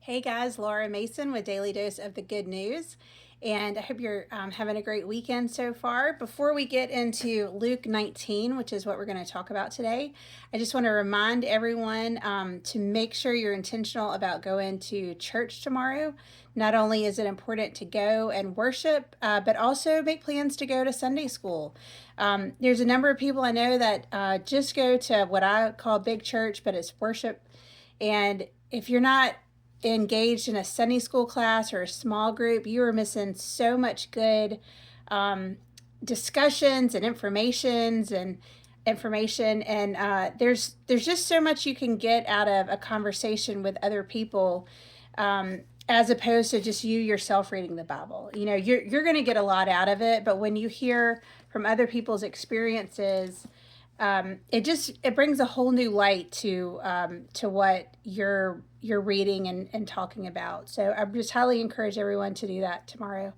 Hey guys, Laura Mason with Daily Dose of the Good News. And I hope you're having a great weekend so far. Before we get into Luke 19, which is what we're going to talk about today, I just want to remind everyone to make sure you're intentional about going to church tomorrow. Not only is it important to go and worship, but also make plans to go to Sunday school. There's a number of people I know that just go to what I call big church, but it's worship. And if you're not engaged in a Sunday school class or a small group, you are missing so much good um, discussions and information. And there's just so much you can get out of a conversation with other people. As opposed to just you yourself reading the Bible, you're going to get a lot out of it. But when you hear from other people's experiences, it brings a whole new light to what you're reading and talking about. So I just highly encourage everyone to do that tomorrow.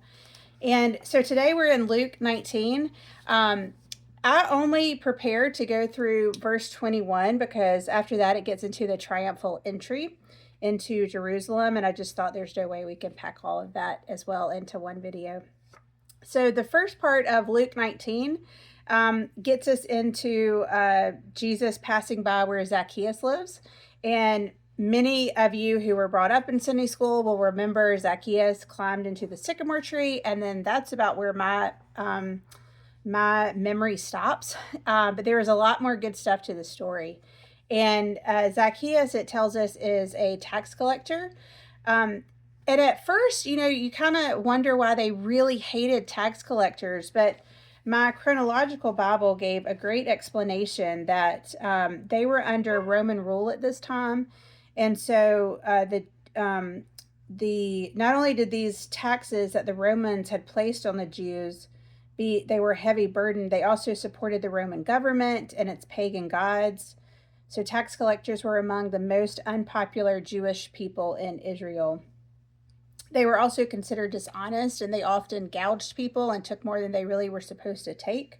And so today we're in Luke 19. I only prepared to go through verse 21 because after that it gets into the triumphal entry into Jerusalem, and I just thought there's no way we can pack all of that as well into one video. So the first part of Luke 19 gets us into Jesus passing by where Zacchaeus lives. And many of you who were brought up in Sunday school will remember Zacchaeus climbed into the sycamore tree, and then that's about where my memory stops. But there is a lot more good stuff to the story. And Zacchaeus, it tells us, is a tax collector. And at first, you kind of wonder why they really hated tax collectors, but my chronological Bible gave a great explanation that they were under Roman rule at this time, and so the not only did these taxes that the Romans had placed on the Jews they were a heavy burden, they also supported the Roman government and its pagan gods. So tax collectors were among the most unpopular Jewish people in Israel. They were also considered dishonest, and they often gouged people and took more than they really were supposed to take.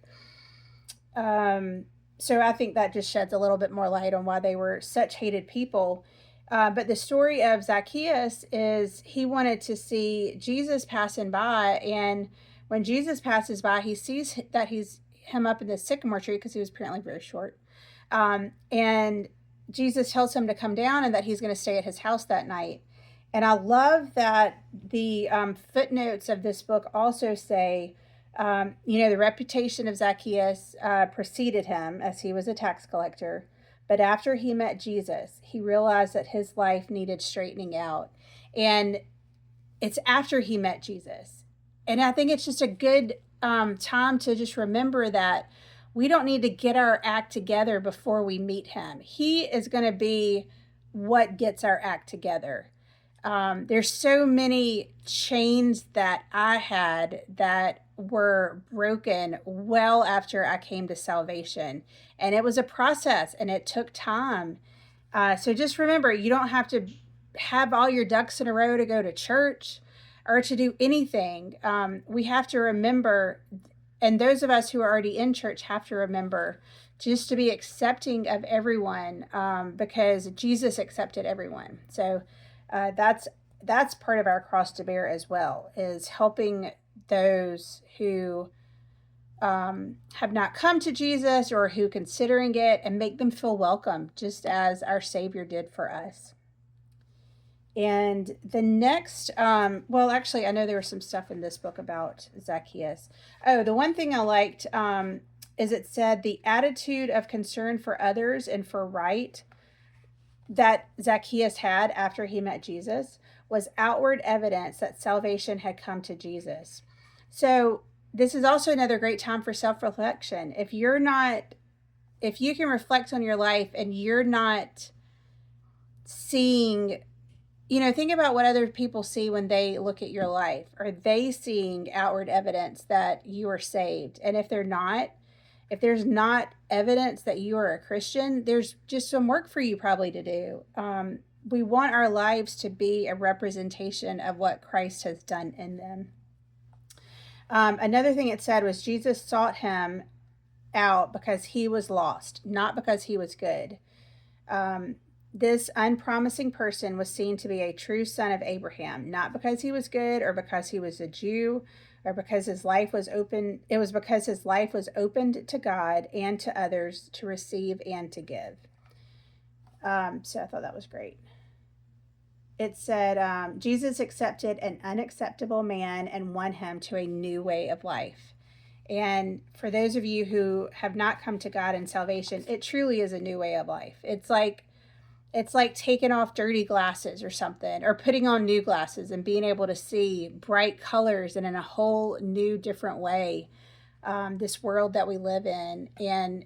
So I think that just sheds a little bit more light on why they were such hated people. But the story of Zacchaeus is he wanted to see Jesus passing by, and when Jesus passes by, he sees that he's him up in the sycamore tree because he was apparently very short. And Jesus tells him to come down and that he's going to stay at his house that night. And I love that the footnotes of this book also say, the reputation of Zacchaeus preceded him as he was a tax collector. But after he met Jesus, he realized that his life needed straightening out. And it's after he met Jesus. And I think it's just a good time to just remember that we don't need to get our act together before we meet him. He is going to be what gets our act together. There's so many chains that I had that were broken well after I came to salvation. And it was a process and it took time. So just remember, you don't have to have all your ducks in a row to go to church or to do anything. We have to remember, and those of us who are already in church have to remember just to be accepting of everyone because Jesus accepted everyone. So that's part of our cross to bear as well, is helping those who have not come to Jesus or who considering it, and make them feel welcome, just as our Savior did for us. And the next, well, actually, I know there was some stuff in this book about Zacchaeus. Oh, the one thing I liked is it said the attitude of concern for others and for right that Zacchaeus had after he met Jesus was outward evidence that salvation had come to Jesus. So this is also another great time for self-reflection. If you can reflect on your life and you're not seeing, think about what other people see when they look at your life. Are they seeing outward evidence that you are saved? And if there's not evidence that you are a Christian, there's just some work for you probably to do. We want our lives to be a representation of what Christ has done in them. Another thing it said was Jesus sought him out because he was lost, not because he was good. This unpromising person was seen to be a true son of Abraham, not because he was good or because he was a Jew or because his life was open. It was because his life was opened to God and to others to receive and to give. So I thought that was great. It said, Jesus accepted an unacceptable man and won him to a new way of life. And for those of you who have not come to God in salvation, it truly is a new way of life. It's like taking off dirty glasses or something, or putting on new glasses and being able to see bright colors and in a whole new different way, this world that we live in. And